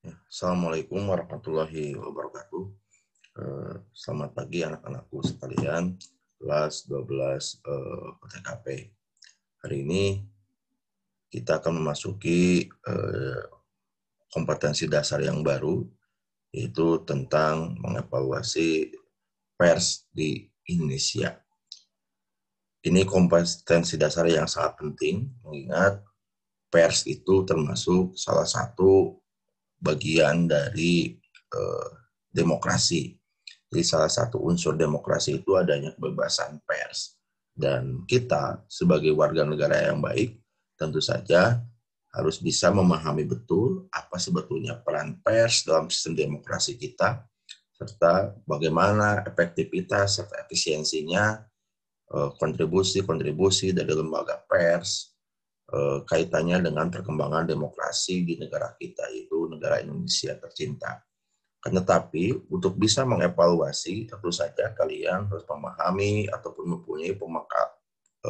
Assalamualaikum warahmatullahi wabarakatuh. Selamat pagi anak-anakku sekalian, kelas 12 PTKP. Hari ini kita akan memasuki kompetensi dasar yang baru, yaitu tentang mengevaluasi pers di Indonesia. Ini kompetensi dasar yang sangat penting, mengingat pers itu termasuk salah satu bagian dari demokrasi. Jadi salah satu unsur demokrasi itu adanya kebebasan pers. Dan kita sebagai warga negara yang baik tentu saja harus bisa memahami betul apa sebetulnya peran pers dalam sistem demokrasi kita, serta bagaimana efektivitas serta efisiensinya kontribusi-kontribusi dari lembaga pers kaitannya dengan perkembangan demokrasi di negara kita, yaitu negara Indonesia tercinta. Tetapi untuk bisa mengevaluasi, tentu saja kalian harus memahami ataupun mempunyai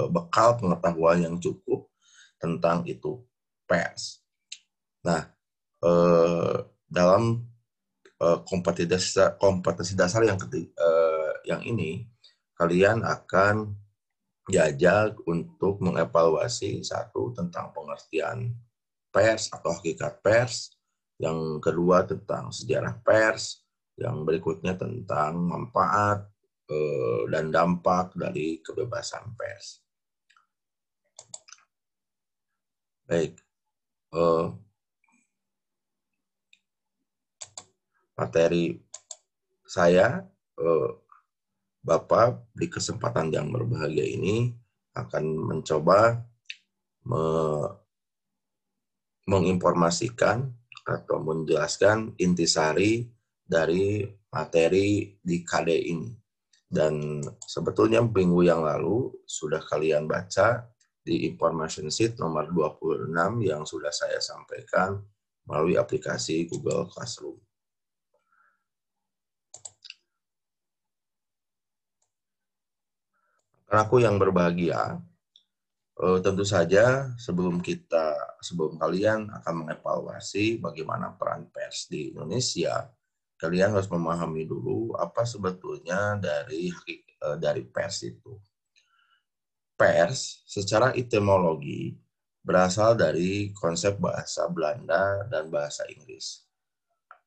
bekal pengetahuan yang cukup tentang itu pers. Nah, dalam kompetensi dasar yang ini, kalian akan diajak untuk mengevaluasi satu tentang pengertian pers atau hakikat pers, yang kedua tentang sejarah pers, yang berikutnya tentang manfaat dan dampak dari kebebasan pers. Baik, materi saya, Bapak di kesempatan yang berbahagia ini akan mencoba menginformasikan atau menjelaskan intisari dari materi di KD ini. Dan sebetulnya minggu yang lalu sudah kalian baca di information sheet nomor 26 yang sudah saya sampaikan melalui aplikasi Google Classroom. Aku yang berbahagia, tentu saja sebelum kalian akan mengevaluasi bagaimana peran pers di Indonesia, kalian harus memahami dulu apa sebetulnya dari pers itu. Pers secara etimologi berasal dari konsep bahasa Belanda dan bahasa Inggris.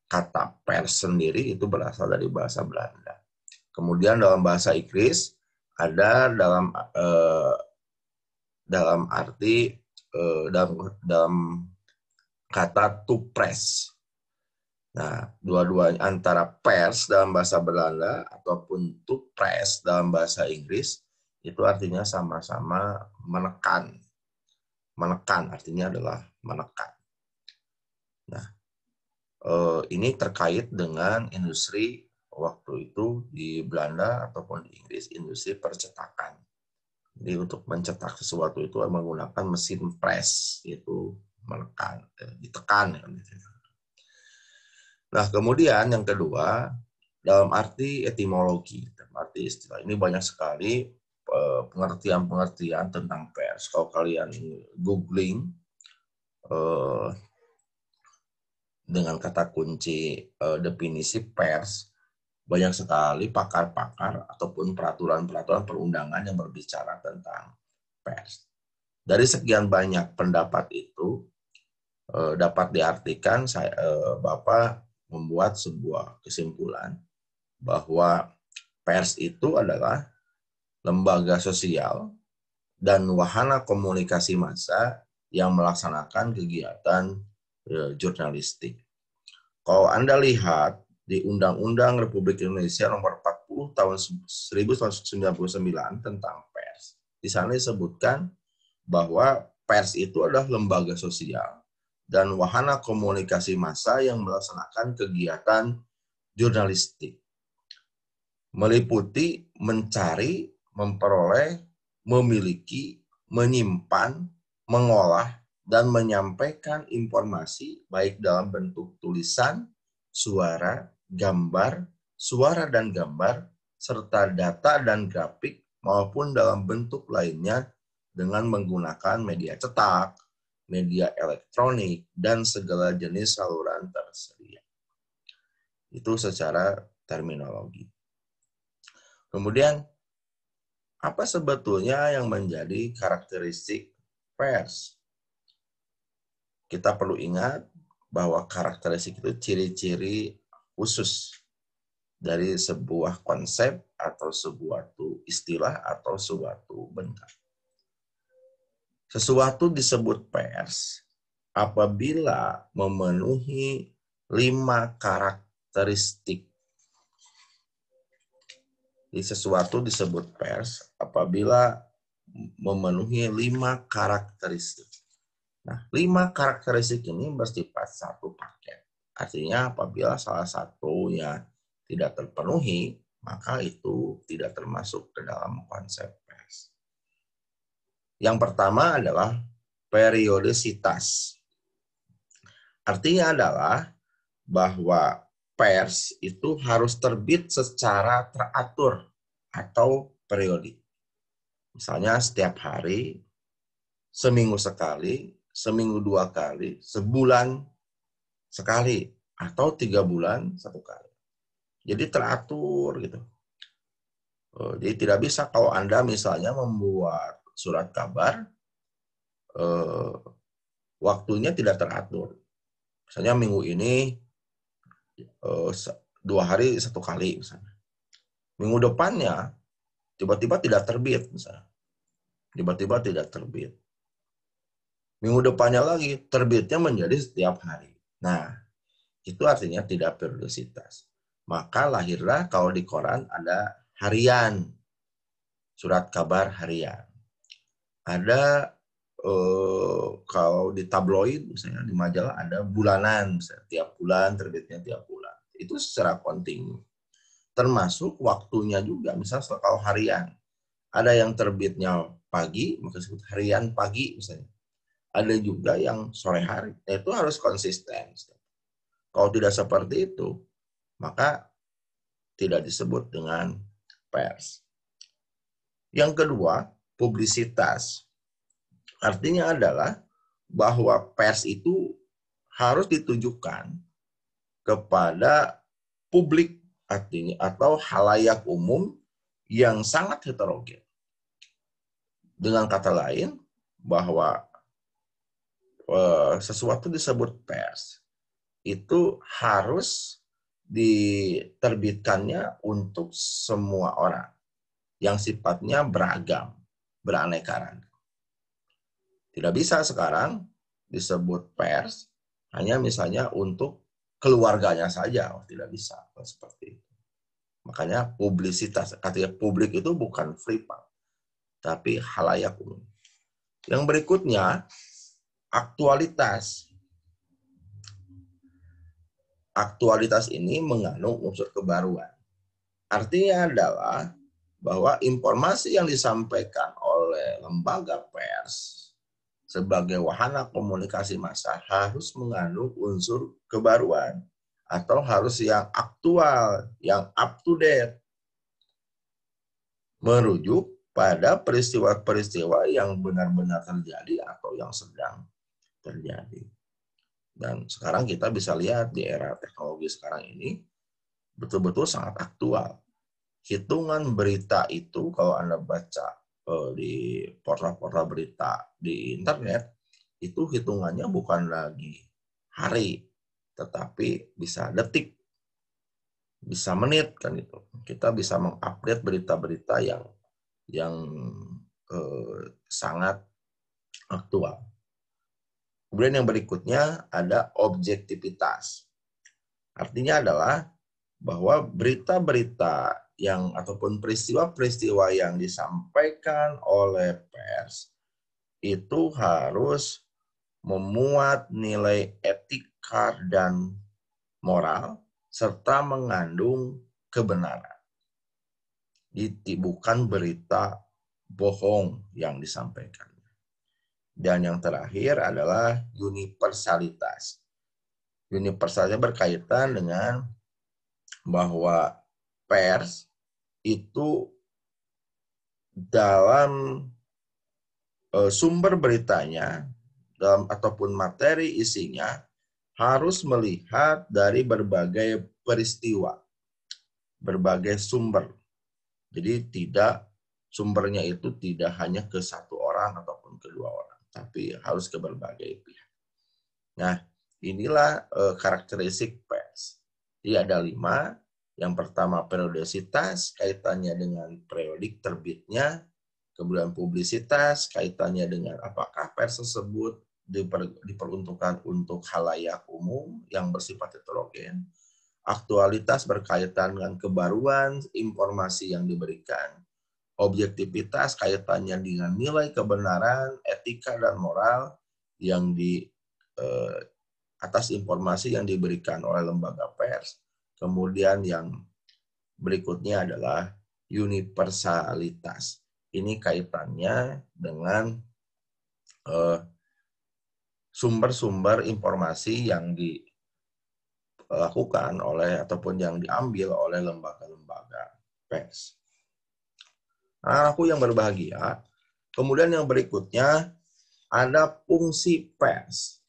Kata pers sendiri itu berasal dari bahasa Belanda. Kemudian dalam bahasa Inggris ada dalam arti dalam kata to press. Nah, dua-duanya antara pers dalam bahasa Belanda ataupun to press dalam bahasa Inggris itu artinya sama-sama menekan. Menekan artinya adalah menekan. Nah, ini terkait dengan industri waktu itu di Belanda ataupun di Inggris, industri percetakan. Jadi untuk mencetak sesuatu itu menggunakan mesin press, itu menekan, ditekan. Nah, kemudian yang kedua, dalam arti etimologi, dalam arti istilah ini banyak sekali pengertian-pengertian tentang pers. Kalau kalian googling dengan kata kunci definisi pers, banyak sekali pakar-pakar ataupun peraturan-peraturan perundangan yang berbicara tentang pers. Dari sekian banyak pendapat itu, dapat diartikan Bapak membuat sebuah kesimpulan bahwa pers itu adalah lembaga sosial dan wahana komunikasi massa yang melaksanakan kegiatan jurnalistik. Kalau Anda lihat di Undang-Undang Republik Indonesia nomor 40 tahun 1999 tentang pers, di sana disebutkan bahwa pers itu adalah lembaga sosial dan wahana komunikasi massa yang melaksanakan kegiatan jurnalistik, meliputi mencari, memperoleh, memiliki, menyimpan, mengolah, dan menyampaikan informasi baik dalam bentuk tulisan, suara, gambar, suara dan gambar, serta data dan grafik maupun dalam bentuk lainnya dengan menggunakan media cetak, media elektronik, dan segala jenis saluran tersedia. Itu secara terminologi. Kemudian, apa sebetulnya yang menjadi karakteristik pers? Kita perlu ingat bahwa karakteristik itu ciri-ciri khusus dari sebuah konsep atau sebuah istilah atau suatu benda. Sesuatu disebut pers apabila memenuhi 5 karakteristik. Jadi sesuatu disebut pers apabila memenuhi 5 karakteristik. Nah, 5 karakteristik ini bersifat satu paket. Artinya apabila salah satunya tidak terpenuhi, maka itu tidak termasuk ke dalam konsep pers. Yang pertama adalah periodisitas. Artinya adalah bahwa pers itu harus terbit secara teratur atau periodik. Misalnya setiap hari, seminggu sekali, seminggu 2 kali, sebulan sekali, atau 3 bulan 1 kali. Jadi teratur gitu. Jadi tidak bisa kalau Anda misalnya membuat surat kabar, waktunya tidak teratur. Misalnya minggu ini 2 hari 1 kali misalnya. Minggu depannya tiba-tiba tidak terbit misalnya. Tiba-tiba tidak terbit. Minggu depannya lagi, terbitnya menjadi setiap hari. Nah, itu artinya tidak periodisitas. Maka lahirlah kalau di koran ada harian, surat kabar harian. Ada kalau di tabloid, misalnya di majalah ada bulanan, misalnya tiap bulan terbitnya tiap bulan. Itu secara kontinu. Termasuk waktunya juga, misalnya kalau harian. Ada yang terbitnya pagi, maka disebut harian pagi misalnya. Ada juga yang sore hari. Itu harus konsisten. Kalau tidak seperti itu, maka tidak disebut dengan pers. Yang kedua, publisitas. Artinya adalah bahwa pers itu harus ditujukan kepada publik artinya atau halayak umum yang sangat heterogen. Dengan kata lain, bahwa sesuatu disebut pers itu harus diterbitkannya untuk semua orang yang sifatnya beragam, beraneka ragam. Tidak bisa sekarang disebut pers hanya misalnya untuk keluarganya saja, tidak bisa seperti itu. Makanya publisitas, artinya publik itu bukan privat, tapi halayak umum. Yang berikutnya, aktualitas. Aktualitas ini mengandung unsur kebaruan. Artinya adalah bahwa informasi yang disampaikan oleh lembaga pers sebagai wahana komunikasi massa harus mengandung unsur kebaruan atau harus yang aktual, yang up to date. Merujuk pada peristiwa-peristiwa yang benar-benar terjadi atau yang sedang terjadi. Dan sekarang kita bisa lihat di era teknologi sekarang ini betul-betul sangat aktual. Hitungan berita itu kalau Anda baca di portal-portal berita di internet, itu hitungannya bukan lagi hari, tetapi bisa detik, bisa menit kan itu. Kita bisa mengupdate berita-berita yang sangat aktual. Kemudian yang berikutnya ada objektivitas. Artinya adalah bahwa berita-berita yang ataupun peristiwa-peristiwa yang disampaikan oleh pers itu harus memuat nilai etika dan moral serta mengandung kebenaran. Jadi bukan berita bohong yang disampaikan. Dan yang terakhir adalah universalitas. Universalitas berkaitan dengan bahwa pers itu dalam sumber beritanya, ataupun materi isinya harus melihat dari berbagai peristiwa, berbagai sumber. Jadi sumbernya itu tidak hanya ke satu orang ataupun kedua orang, tapi harus ke berbagai pihak. Nah, inilah karakteristik pers. Jadi ada 5. Yang pertama periodisitas, kaitannya dengan periodik terbitnya. Kemudian publisitas, kaitannya dengan apakah pers tersebut diperuntukkan untuk khalayak umum yang bersifat heterogen. Aktualitas berkaitan dengan kebaruan informasi yang diberikan. Objektivitas kaitannya dengan nilai kebenaran, etika, dan moral yang atas informasi yang diberikan oleh lembaga pers. Kemudian yang berikutnya adalah universalitas. Ini kaitannya dengan sumber-sumber informasi yang dilakukan oleh ataupun yang diambil oleh lembaga-lembaga pers. Anakku yang berbahagia, kemudian yang berikutnya ada fungsi pers.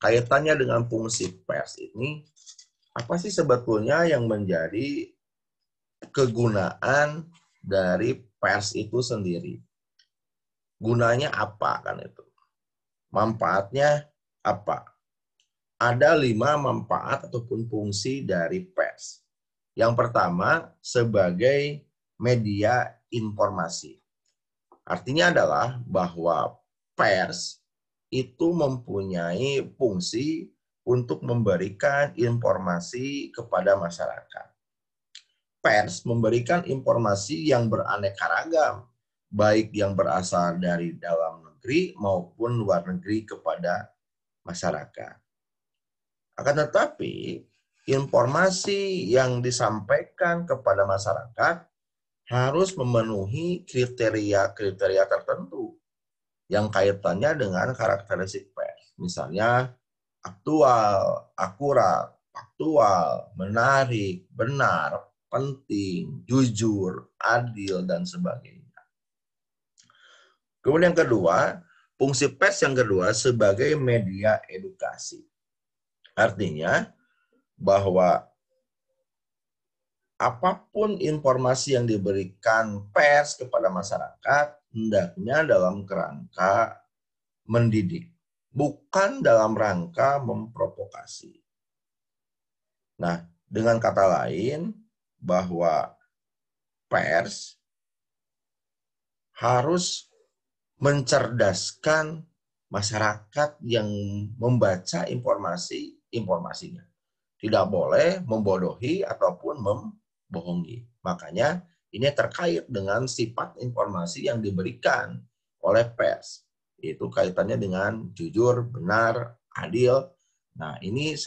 Kaitannya dengan fungsi pers ini, apa sih sebetulnya yang menjadi kegunaan dari pers itu sendiri? Gunanya apa kan itu? Manfaatnya apa? Ada 5 manfaat ataupun fungsi dari pers. Yang pertama, sebagai media informasi. Artinya adalah bahwa pers itu mempunyai fungsi untuk memberikan informasi kepada masyarakat. Pers memberikan informasi yang beraneka ragam, baik yang berasal dari dalam negeri maupun luar negeri kepada masyarakat. Akan tetapi, informasi yang disampaikan kepada masyarakat harus memenuhi kriteria-kriteria tertentu yang kaitannya dengan karakteristik pers. Misalnya, aktual, akurat, faktual, menarik, benar, penting, jujur, adil, dan sebagainya. Kemudian yang kedua, fungsi pers yang kedua sebagai media edukasi. Artinya bahwa apapun informasi yang diberikan pers kepada masyarakat, hendaknya dalam kerangka mendidik, bukan dalam rangka memprovokasi. Nah, dengan kata lain, bahwa pers harus mencerdaskan masyarakat yang membaca informasinya. Tidak boleh membodohi ataupun membohongi. Makanya ini terkait dengan sifat informasi yang diberikan oleh pers. Itu kaitannya dengan jujur, benar, adil. Nah, ini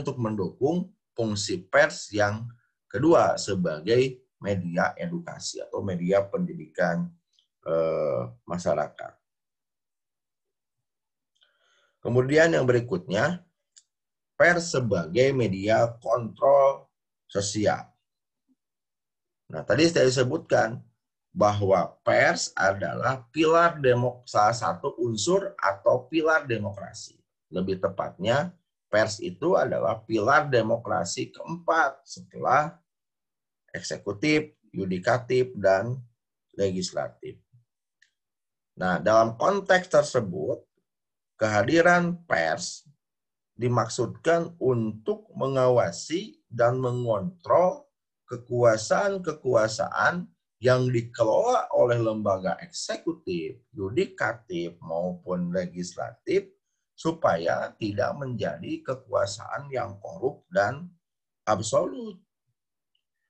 untuk mendukung fungsi pers yang kedua sebagai media edukasi atau media pendidikan masyarakat. Kemudian yang berikutnya, pers sebagai media kontrol sosial. Nah, tadi saya sebutkan bahwa pers adalah salah satu unsur atau pilar demokrasi. Lebih tepatnya, pers itu adalah pilar demokrasi keempat setelah eksekutif, yudikatif, dan legislatif. Nah, dalam konteks tersebut, kehadiran pers dimaksudkan untuk mengawasi dan mengontrol kekuasaan-kekuasaan yang dikelola oleh lembaga eksekutif, yudikatif, maupun legislatif supaya tidak menjadi kekuasaan yang korup dan absolut.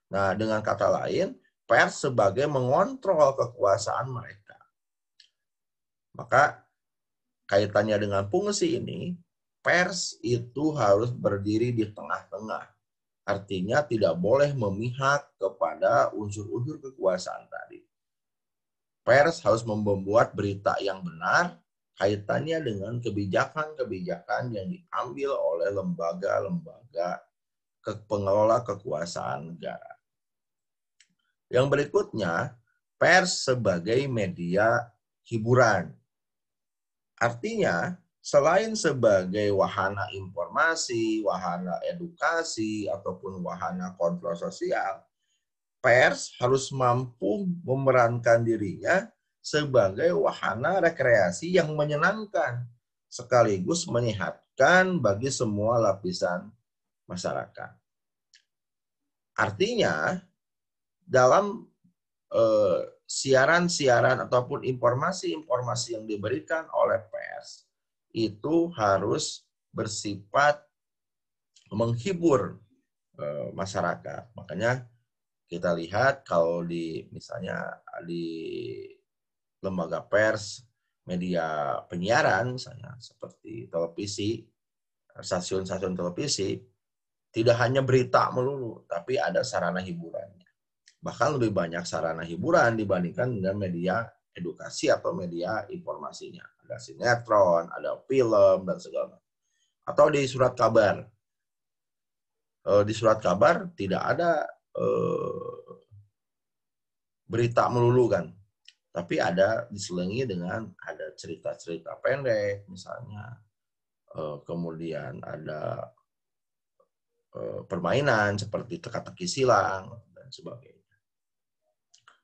Nah, dengan kata lain, pers sebagai mengontrol kekuasaan mereka. Maka kaitannya dengan fungsi ini, pers itu harus berdiri di tengah-tengah. Artinya tidak boleh memihak kepada unsur-unsur kekuasaan tadi. Pers harus membuat berita yang benar kaitannya dengan kebijakan-kebijakan yang diambil oleh lembaga-lembaga pengelola kekuasaan negara. Yang berikutnya, pers sebagai media hiburan. Artinya, selain sebagai wahana informasi, wahana edukasi, ataupun wahana kontrol sosial, pers harus mampu memerankan dirinya sebagai wahana rekreasi yang menyenangkan, sekaligus menyehatkan bagi semua lapisan masyarakat. Artinya, dalam siaran-siaran ataupun informasi-informasi yang diberikan oleh pers itu harus bersifat menghibur masyarakat. Makanya kita lihat kalau misalnya di lembaga pers, media penyiaran misalnya seperti televisi, stasiun-stasiun televisi, tidak hanya berita melulu, tapi ada sarana hiburannya. Bahkan lebih banyak sarana hiburan dibandingkan dengan media edukasi atau media informasinya. Ada sinetron, ada film, dan segala macam. Atau di surat kabar. Di surat kabar tidak ada berita melulu kan. Tapi ada diselingi dengan ada cerita-cerita pendek misalnya. Kemudian ada permainan seperti teka-teki silang dan sebagainya.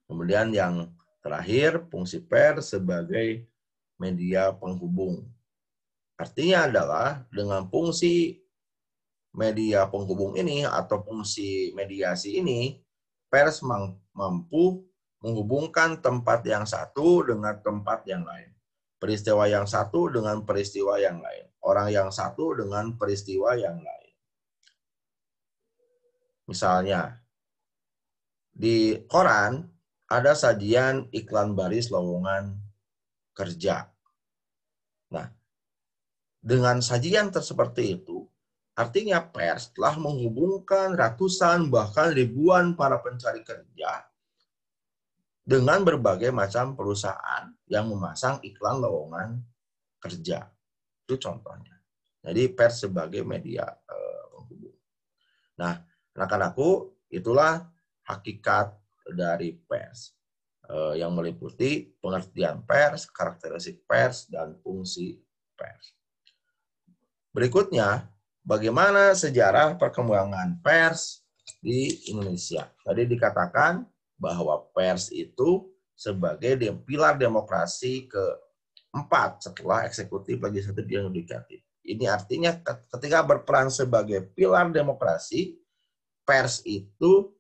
Kemudian yang terakhir, fungsi pers sebagai media penghubung. Artinya adalah dengan fungsi media penghubung ini atau fungsi mediasi ini, pers mampu menghubungkan tempat yang satu dengan tempat yang lain. Peristiwa yang satu dengan peristiwa yang lain. Orang yang satu dengan peristiwa yang lain. Misalnya, di koran, ada sajian iklan baris lowongan kerja. Nah, dengan sajian seperti itu, artinya pers telah menghubungkan ratusan bahkan ribuan para pencari kerja dengan berbagai macam perusahaan yang memasang iklan lowongan kerja. Itu contohnya. Jadi pers sebagai media penghubung. Nah, anak-anakku, itulah hakikat dari pers yang meliputi pengertian pers, karakteristik pers, dan fungsi pers. Berikutnya, bagaimana sejarah perkembangan pers di Indonesia. Tadi dikatakan bahwa pers itu sebagai pilar demokrasi keempat setelah eksekutif, legislatif, dan yudikatif. Ini artinya ketika berperan sebagai pilar demokrasi, pers itu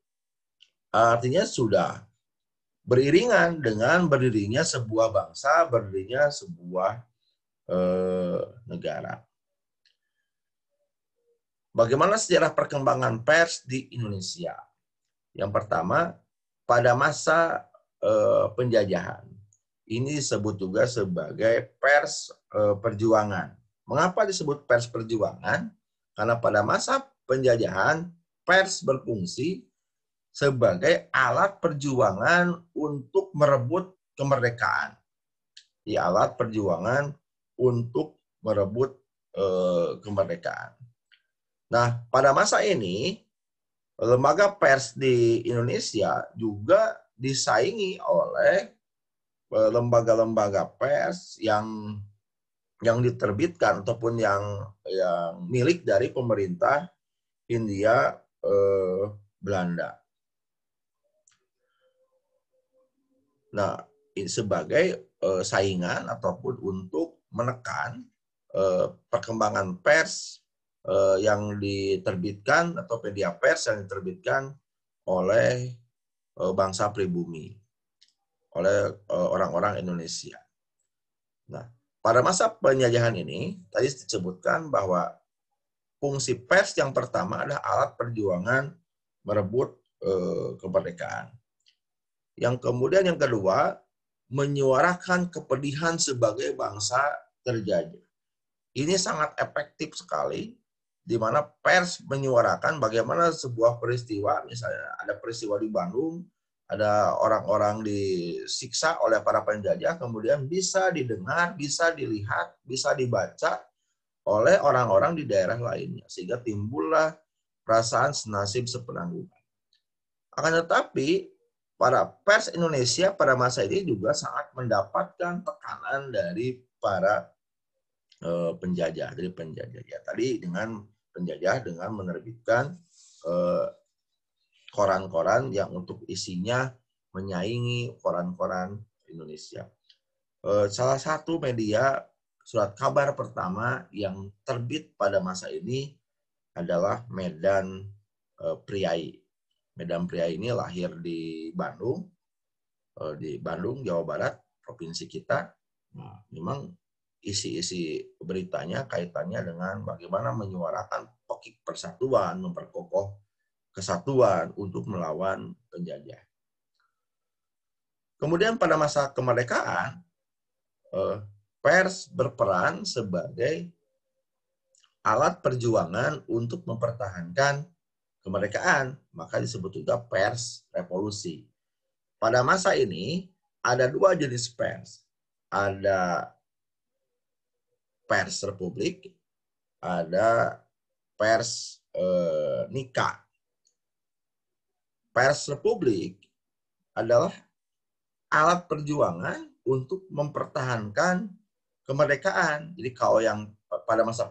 artinya sudah beriringan dengan berdirinya sebuah bangsa, berdirinya sebuah negara. Bagaimana sejarah perkembangan pers di Indonesia? Yang pertama, pada masa penjajahan. Ini disebut juga sebagai pers perjuangan. Mengapa disebut pers perjuangan? Karena pada masa penjajahan, pers berfungsi sebagai alat perjuangan untuk merebut kemerdekaan. Di alat perjuangan untuk merebut kemerdekaan. Nah, pada masa ini, lembaga pers di Indonesia juga disaingi oleh lembaga-lembaga pers yang diterbitkan ataupun yang milik dari pemerintah Hindia Belanda. Nah, ini sebagai saingan ataupun untuk menekan perkembangan pers yang diterbitkan atau media pers yang diterbitkan oleh bangsa pribumi, oleh orang-orang Indonesia. Nah, pada masa penjajahan ini, tadi disebutkan bahwa fungsi pers yang pertama adalah alat perjuangan merebut kemerdekaan. Yang kemudian yang kedua, menyuarakan kepedihan sebagai bangsa terjajah. Ini sangat efektif sekali, di mana pers menyuarakan bagaimana sebuah peristiwa, misalnya ada peristiwa di Bandung, ada orang-orang disiksa oleh para penjajah, kemudian bisa didengar, bisa dilihat, bisa dibaca oleh orang-orang di daerah lainnya, sehingga timbullah perasaan senasib sepenanggungan. Akan tetapi, para pers Indonesia pada masa ini juga sangat mendapatkan tekanan dari para penjajah, dari penjajah. Ya, tadi dengan penjajah dengan menerbitkan koran-koran yang untuk isinya menyaingi koran-koran Indonesia. Salah satu media surat kabar pertama yang terbit pada masa ini adalah Medan Priai. Medan Priai ini lahir di Bandung, Jawa Barat, provinsi kita. Nah, memang isi-isi beritanya kaitannya dengan bagaimana menyuarakan pokok persatuan, memperkokoh kesatuan untuk melawan penjajah. Kemudian pada masa kemerdekaan, pers berperan sebagai alat perjuangan untuk mempertahankan kemerdekaan, maka disebut juga pers revolusi. Pada masa ini ada dua jenis pers. Ada pers republik, ada pers Nika. Pers republik adalah alat perjuangan untuk mempertahankan kemerdekaan. Jadi kalau yang pada masa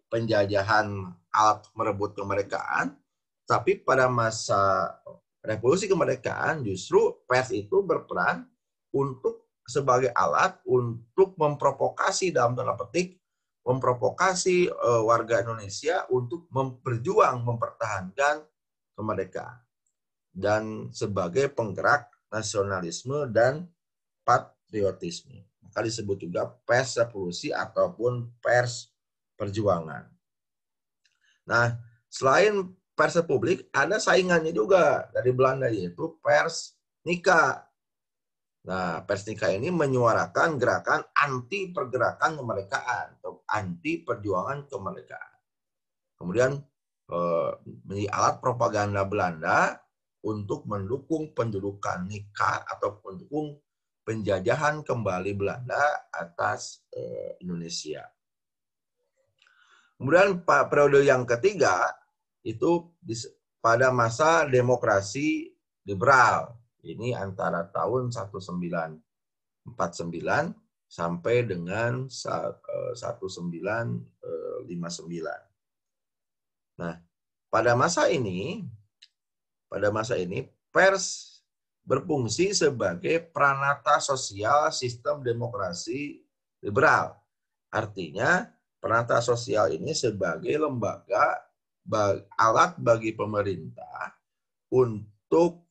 penjajahan alat merebut kemerdekaan, tapi pada masa revolusi kemerdekaan justru pers itu berperan untuk sebagai alat untuk memprovokasi dalam tanda petik memprovokasi warga Indonesia untuk berjuang mempertahankan kemerdekaan dan sebagai penggerak nasionalisme dan patriotisme. Maka disebut juga pers revolusi ataupun pers perjuangan. Nah, selain pers republik, ada saingannya juga dari Belanda, yaitu pers Nika. Nah, pers Nika ini menyuarakan gerakan anti pergerakan kemerdekaan atau anti perjuangan kemerdekaan. Kemudian menjadi alat propaganda Belanda untuk mendukung pendudukan Nika atau mendukung penjajahan kembali Belanda atas Indonesia. Kemudian periode yang ketiga itu pada masa demokrasi liberal. Ini antara tahun 1949 sampai dengan 1959. Nah, pada masa ini pers berfungsi sebagai peranata sosial sistem demokrasi liberal. Artinya, peranata sosial ini sebagai lembaga alat bagi pemerintah untuk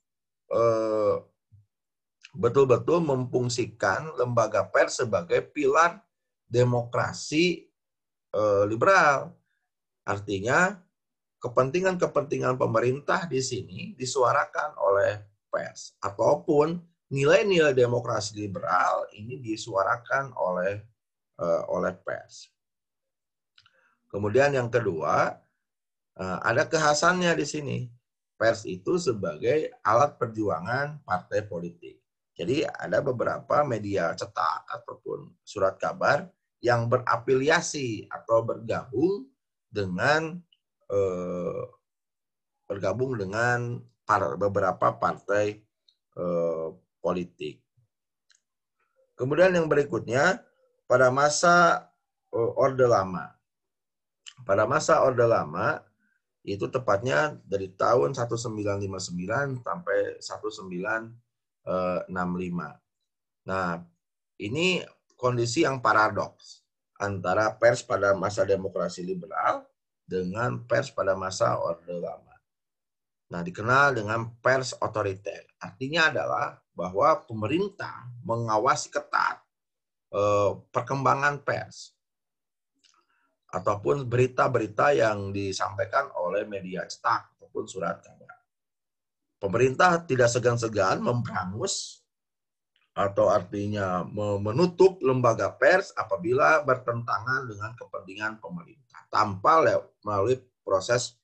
betul-betul memfungsikan lembaga pers sebagai pilar demokrasi liberal. Artinya, kepentingan-kepentingan pemerintah di sini disuarakan oleh pers, ataupun nilai-nilai demokrasi liberal ini disuarakan oleh pers. Kemudian yang kedua, ada kekhasannya di sini. Pers itu sebagai alat perjuangan partai politik. Jadi ada beberapa media cetak ataupun surat kabar yang berafiliasi atau bergabung dengan beberapa partai politik. Kemudian yang berikutnya, pada masa Orde Lama. Pada masa Orde Lama, itu tepatnya dari tahun 1959 sampai 1965. Nah, ini kondisi yang paradoks antara pers pada masa demokrasi liberal dengan pers pada masa Orde Lama. Nah, dikenal dengan pers otoriter. Artinya adalah bahwa pemerintah mengawasi ketat perkembangan pers ataupun berita-berita yang disampaikan oleh media cetak ataupun surat kabar. Pemerintah tidak segan-segan memberangus atau artinya menutup lembaga pers apabila bertentangan dengan kepentingan pemerintah tanpa melalui proses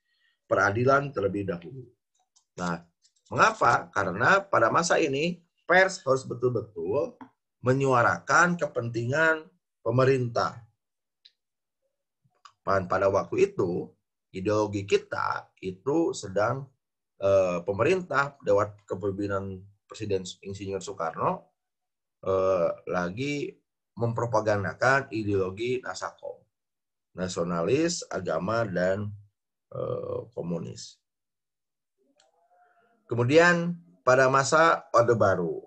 peradilan terlebih dahulu. Nah, mengapa? Karena pada masa ini pers harus betul-betul menyuarakan kepentingan pemerintah. Pada waktu itu, ideologi kita itu sedang pemerintah lewat kepemimpinan Presiden Insinyur Soekarno lagi mempropagandakan ideologi Nasakom, nasionalis, agama, dan komunis. Kemudian pada masa Orde Baru,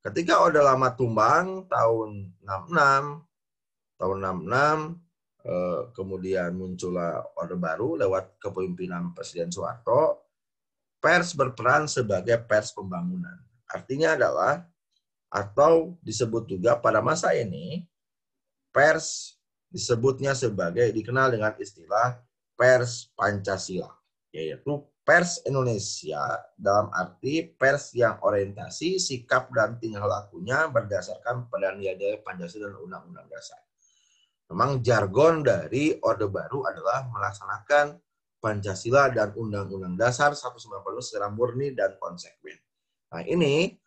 ketika Orde Lama tumbang tahun 66, kemudian muncullah Orde Baru lewat kepemimpinan Presiden Soeharto, pers berperan sebagai pers pembangunan. Artinya adalah, atau disebut juga pada masa ini, pers disebutnya dikenal dengan istilah pers Pancasila, yaitu pers Indonesia dalam arti pers yang orientasi, sikap, dan tingkah lakunya berdasarkan pada nilai-nilai Pancasila dan Undang-Undang Dasar. Memang jargon dari Orde Baru adalah melaksanakan Pancasila dan Undang-Undang Dasar 1945 secara murni dan konsekuen. Nah, ini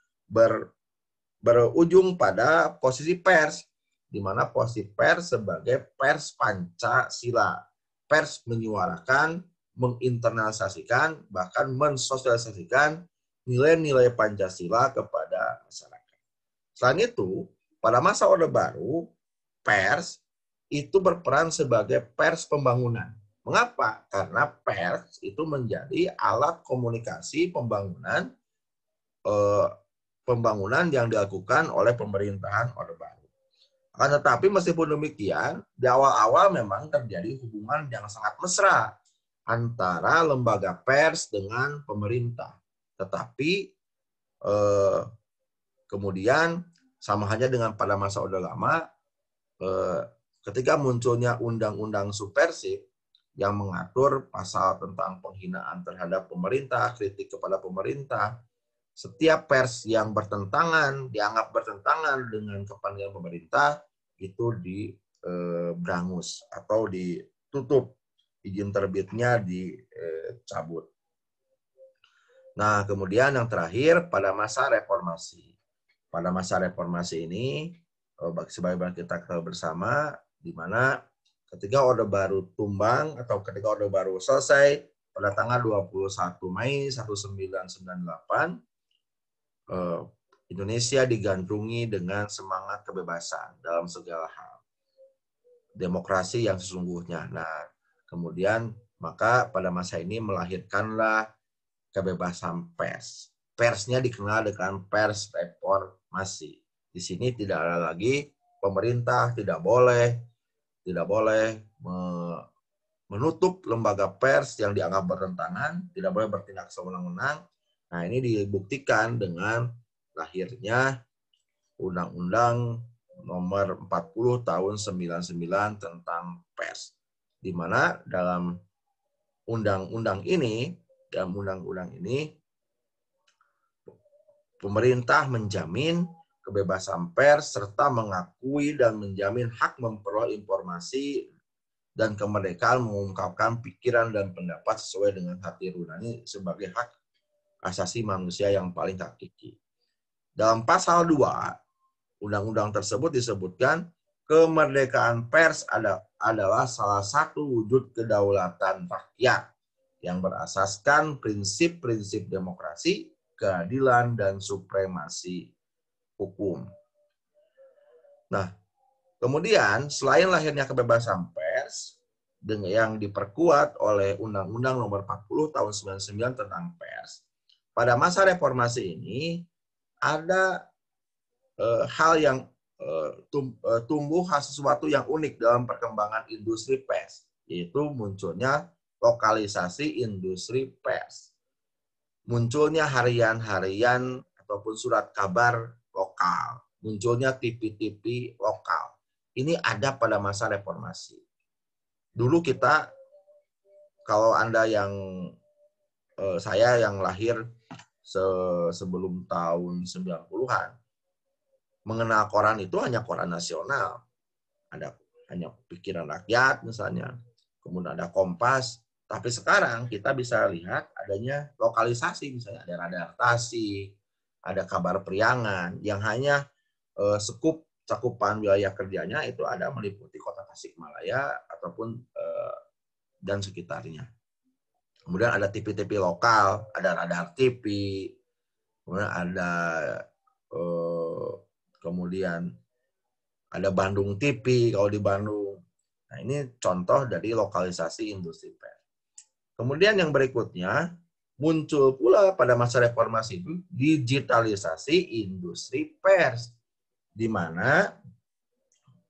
berujung pada posisi pers, di mana posisi pers sebagai pers Pancasila. Pers menyuarakan, menginternalisasikan, bahkan mensosialisasikan nilai-nilai Pancasila kepada masyarakat. Selain itu, pada masa Orde Baru, pers itu berperan sebagai pers pembangunan. Mengapa? Karena pers itu menjadi alat komunikasi pembangunan yang dilakukan oleh pemerintahan Orde Baru. Tetapi meskipun demikian, di awal-awal memang terjadi hubungan yang sangat mesra antara lembaga pers dengan pemerintah. Tetapi kemudian sama halnya dengan pada masa Orde Lama, ketika munculnya undang-undang subversif yang mengatur pasal tentang penghinaan terhadap pemerintah, kritik kepada pemerintah, setiap pers yang dianggap bertentangan dengan kepentingan pemerintah itu diberangus atau ditutup, izin terbitnya dicabut. Nah, kemudian yang terakhir pada masa reformasi. Pada masa reformasi ini, sebagaimana kita ketahui bersama, di mana ketika Orde Baru tumbang atau ketika Orde Baru selesai pada tanggal 21 Mei 1998, Indonesia digandrungi dengan semangat kebebasan dalam segala hal. Demokrasi yang sesungguhnya. Nah, kemudian maka pada masa ini melahirkanlah kebebasan pers. Persnya dikenal dengan pers reformasi. Di sini tidak ada lagi pemerintah tidak boleh menutup lembaga pers yang dianggap bertentangan, tidak boleh bertindak sewenang-wenang. Nah, ini dibuktikan dengan lahirnya Undang-Undang Nomor 40 Tahun 99 tentang pers, di mana dalam undang-undang ini pemerintah menjamin kebebasan pers serta mengakui dan menjamin hak memperoleh informasi dan kemerdekaan mengungkapkan pikiran dan pendapat sesuai dengan hati nurani sebagai hak asasi manusia yang paling hakiki. Dalam pasal 2, undang-undang tersebut disebutkan kemerdekaan pers adalah salah satu wujud kedaulatan rakyat yang berasaskan prinsip-prinsip demokrasi, keadilan, dan supremasi hukum. Nah, kemudian selain lahirnya kebebasan pers yang diperkuat oleh Undang-Undang Nomor 40 Tahun 99 tentang pers, pada masa reformasi ini ada hal yang tumbuh sesuatu yang unik dalam perkembangan industri pers, yaitu munculnya lokalisasi industri pers. Munculnya harian-harian ataupun surat kabar lokal, munculnya TV-TV lokal. Ini ada pada masa reformasi. Dulu kita, kalau Anda saya yang lahir sebelum tahun 90-an, mengenal koran itu hanya koran nasional. Hanya Pikiran Rakyat misalnya, kemudian ada Kompas. Tapi sekarang kita bisa lihat adanya lokalisasi, misalnya ada Radar Tasik, ada Kabar Priangan, yang hanya cakupan wilayah kerjanya itu ada meliputi kota Tasikmalaya ataupun dan sekitarnya. Kemudian ada TV-TV lokal, ada Radar TV, kemudian ada Ada Bandung TV kalau di Bandung. Nah, ini contoh dari lokalisasi industri pers. Kemudian yang berikutnya, muncul pula pada masa reformasi itu digitalisasi industri pers, di mana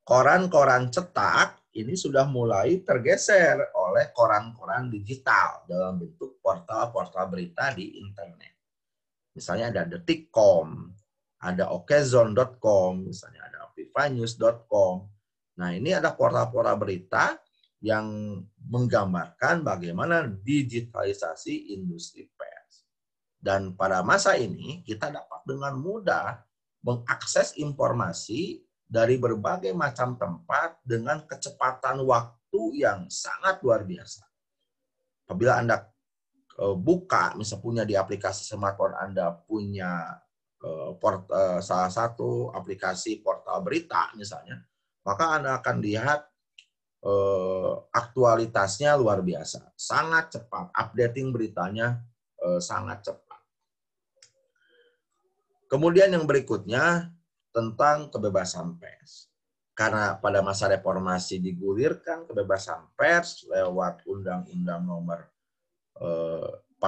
koran-koran cetak ini sudah mulai tergeser oleh koran-koran digital dalam bentuk portal-portal berita di internet. Misalnya ada Detik.com, ada okezone.com, misalnya ada vivanews.com. Nah, ini ada portal-portal berita yang menggambarkan bagaimana digitalisasi industri pers. Dan pada masa ini kita dapat dengan mudah mengakses informasi dari berbagai macam tempat dengan kecepatan waktu yang sangat luar biasa. Apabila Anda buka, misalnya punya di aplikasi smartphone Anda punya salah satu aplikasi portal berita misalnya, maka Anda akan lihat aktualitasnya luar biasa, sangat cepat, updating beritanya sangat cepat. Kemudian yang berikutnya tentang kebebasan pers. Karena pada masa reformasi digulirkan kebebasan pers lewat Undang-Undang Nomor 40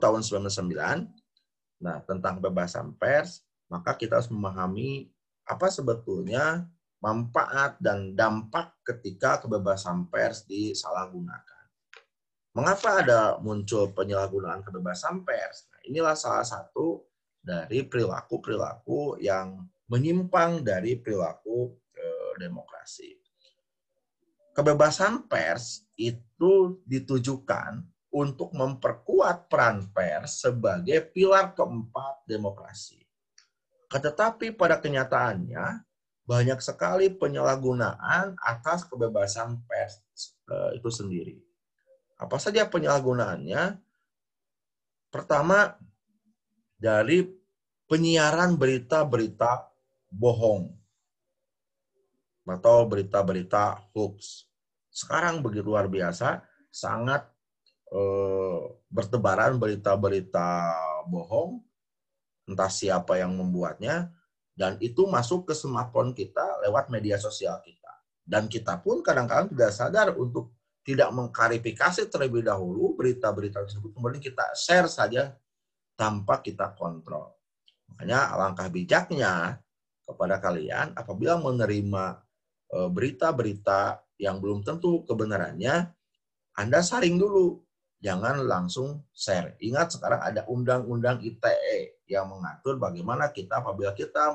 tahun 1999, nah tentang kebebasan pers, maka kita harus memahami apa sebetulnya manfaat dan dampak ketika kebebasan pers disalahgunakan. Mengapa ada muncul penyalahgunaan kebebasan pers? Nah, inilah salah satu dari perilaku-perilaku yang menyimpang dari perilaku demokrasi. Kebebasan pers itu ditujukan untuk memperkuat peran pers sebagai pilar keempat demokrasi. Tetapi pada kenyataannya, banyak sekali penyalahgunaan atas kebebasan pers itu sendiri. Apa saja penyalahgunaannya? Pertama, dari penyiaran berita-berita bohong atau berita-berita hoax. Sekarang begitu luar biasa, sangat bertebaran berita-berita bohong, entah siapa yang membuatnya, dan itu masuk ke smartphone kita lewat media sosial kita. Dan kita pun kadang-kadang tidak sadar untuk tidak mengklarifikasi terlebih dahulu berita-berita tersebut, kemudian kita share saja tanpa kita kontrol. Makanya alangkah bijaknya kepada kalian apabila menerima berita-berita yang belum tentu kebenarannya, Anda saring dulu, jangan langsung share. Ingat sekarang ada Undang-Undang ITE yang mengatur bagaimana kita apabila kita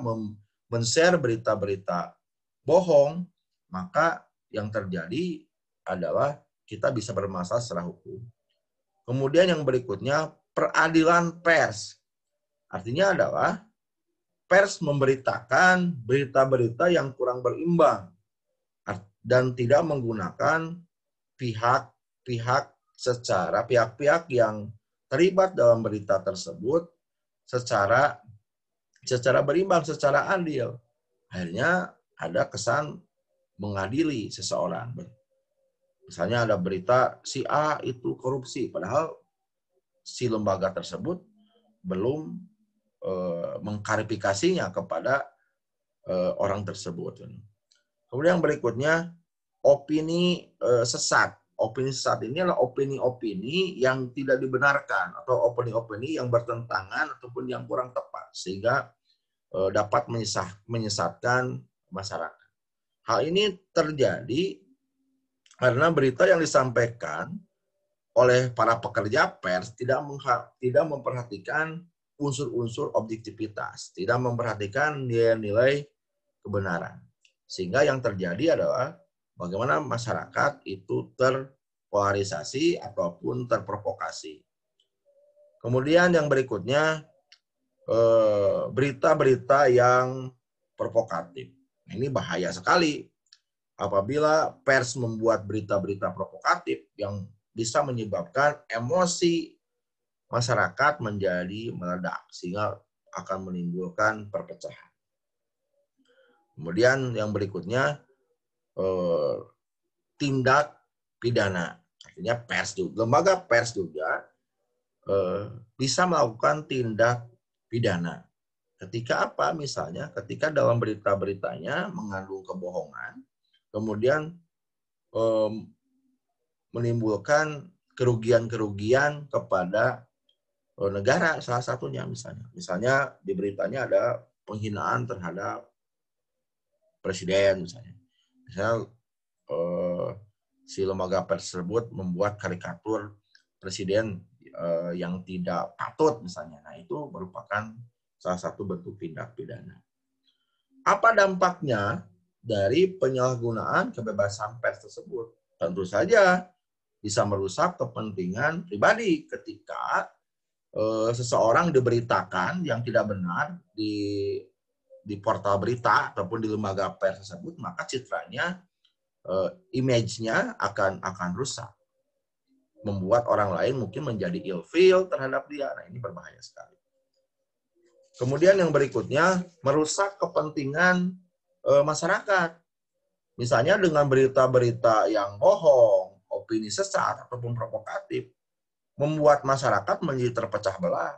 men-share berita-berita bohong, maka yang terjadi adalah kita bisa bermasalah secara hukum. Kemudian yang berikutnya, peradilan pers. Artinya adalah pers memberitakan berita-berita yang kurang berimbang dan tidak menggunakan pihak-pihak yang terlibat dalam berita tersebut secara berimbang, secara adil. Akhirnya ada kesan mengadili seseorang. Misalnya ada berita si A itu korupsi, padahal si lembaga tersebut belum mengklarifikasinya kepada orang tersebut. Kemudian yang berikutnya, opini sesat. Opini sesat ini adalah opini-opini yang tidak dibenarkan atau opini-opini yang bertentangan ataupun yang kurang tepat sehingga dapat menyesatkan masyarakat. Hal ini terjadi karena berita yang disampaikan oleh para pekerja pers tidak memperhatikan unsur-unsur objektivitas, tidak memperhatikan nilai-nilai kebenaran. Sehingga yang terjadi adalah bagaimana masyarakat itu terpolarisasi ataupun terprovokasi. Kemudian yang berikutnya, berita-berita yang provokatif. Ini bahaya sekali apabila pers membuat berita-berita provokatif yang bisa menyebabkan emosi masyarakat menjadi meledak sehingga akan menimbulkan perpecahan. Kemudian yang berikutnya, tindak pidana. Artinya pers juga, lembaga pers juga bisa melakukan tindak pidana. Ketika apa? Misalnya ketika dalam berita-beritanya mengandung kebohongan, kemudian menimbulkan kerugian-kerugian kepada negara, salah satunya misalnya. Misalnya di beritanya ada penghinaan terhadap presiden misalnya. Misalnya si lembaga pers tersebut membuat karikatur presiden yang tidak patut misalnya. Nah, itu merupakan salah satu bentuk tindak pidana. Apa dampaknya dari penyalahgunaan kebebasan pers tersebut? Tentu saja bisa merusak kepentingan pribadi ketika seseorang diberitakan yang tidak benar di portal berita ataupun di lembaga pers tersebut, maka citranya, image-nya akan rusak, membuat orang lain mungkin menjadi ilfeel terhadap dia. Nah, ini berbahaya sekali. Kemudian yang berikutnya, merusak kepentingan masyarakat. Misalnya dengan berita-berita yang bohong, opini sesat, ataupun provokatif, membuat masyarakat menjadi terpecah belah.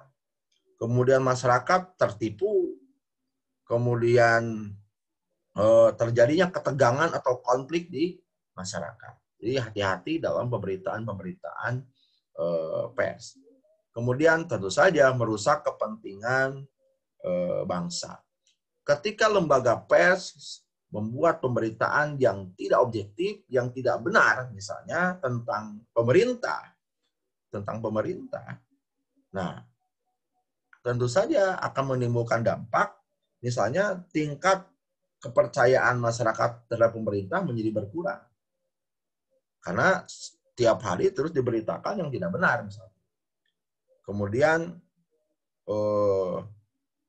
Kemudian masyarakat tertipu, kemudian terjadinya ketegangan atau konflik di masyarakat. Jadi hati-hati dalam pemberitaan-pemberitaan pers. Kemudian tentu saja merusak kepentingan bangsa. Ketika lembaga pers membuat pemberitaan yang tidak objektif, yang tidak benar, misalnya tentang pemerintah, nah, tentu saja akan menimbulkan dampak, misalnya tingkat kepercayaan masyarakat terhadap pemerintah menjadi berkurang. Karena setiap hari terus diberitakan yang tidak benar, misalnya. Kemudian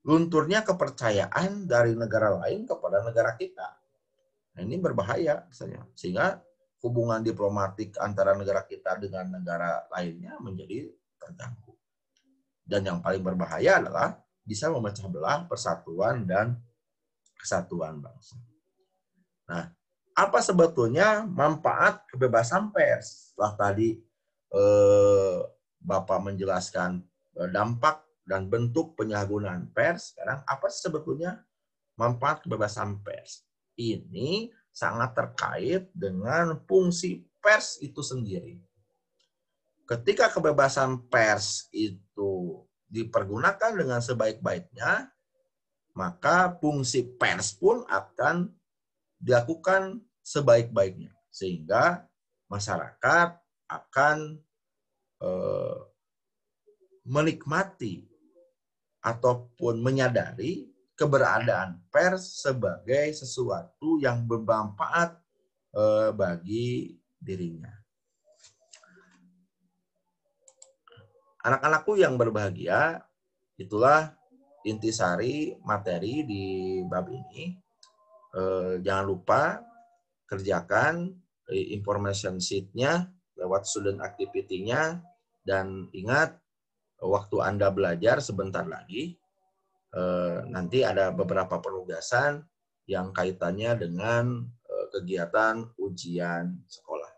lunturnya kepercayaan dari negara lain kepada negara kita. Nah, ini berbahaya misalnya. Sehingga hubungan diplomatik antara negara kita dengan negara lainnya menjadi terganggu. Dan yang paling berbahaya adalah bisa memecah belah persatuan dan kesatuan bangsa. Nah, apa sebetulnya manfaat kebebasan pers? Setelah tadi Bapak menjelaskan dampak dan bentuk penyalahgunaan pers, sekarang apa sebetulnya manfaat kebebasan pers? Ini sangat terkait dengan fungsi pers itu sendiri. Ketika kebebasan pers itu dipergunakan dengan sebaik-baiknya, maka fungsi pers pun akan dilakukan sebaik-baiknya. Sehingga masyarakat akan menikmati ataupun menyadari keberadaan pers sebagai sesuatu yang bermanfaat bagi dirinya. Anak-anakku yang berbahagia, itulah intisari materi di bab ini. Jangan lupa kerjakan information sheet-nya lewat student activity-nya, dan ingat waktu Anda belajar sebentar lagi, nanti ada beberapa penugasan yang kaitannya dengan kegiatan ujian sekolah.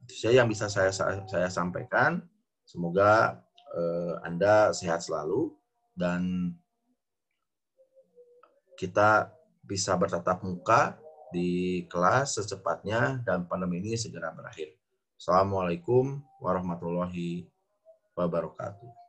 Itu saja yang bisa saya sampaikan. Semoga Anda sehat selalu dan kita bisa bertatap muka di kelas secepatnya dan pandemi ini segera berakhir. Assalamualaikum warahmatullahi wabarakatuh.